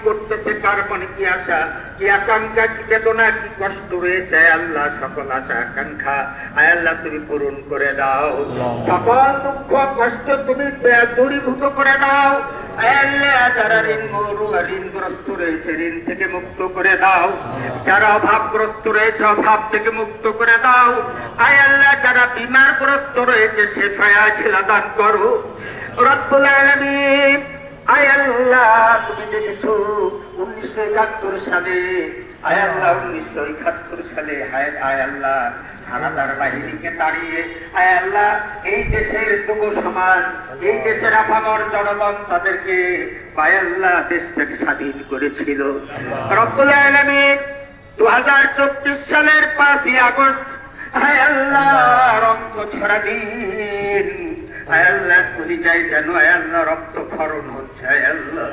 করতেছে, কার মনে কি আশা, কি আকাঙ্ক্ষা, কি বেদনা, কি কষ্ট রয়েছে, আল্লাহ সকল আশা আকাঙ্ক্ষা আয় আল্লাহ তুমি পূরণ করে দাও। সকল দুঃখ কষ্ট তুমি দূরীভূত করে দাও। আয় আল্লাহ যারা ঋণগ্রস্ত রয়েছে ঋণ থেকে মুক্ত করে দাও। যারা অভাবগ্রস্ত রয়েছে অভাব থেকে মুক্ত করে দাও। আয় আল্লাহ যারা বিমারগ্রস্ত রয়েছে শেফায়ে আজিলা দান করো রব্বুল আলামিন। আয় আল্লাহ তুমি দেখেছো 1971 সালে, আয় আল্লাহ 1971 সালে আয় আল্লাহ হানাদার বাহিনীকে তাড়িয়ে আয় আল্লাহ এই দেশের যুব সমাজ, এই দেশের আপামর জনগণ তাদেরকে আয় আল্লাহ দেশ থেকে স্বাধীন করেছিল রব্বুল আলামিন। 2024 সালের 5ই আগস্ট আয় আল্লাহ রক্ত ঝরা দিন। আয় আল্লাহ কলিজায় যেন আয় আল্লাহ রক্ত ক্ষরণ হচ্ছে। আয় আল্লাহ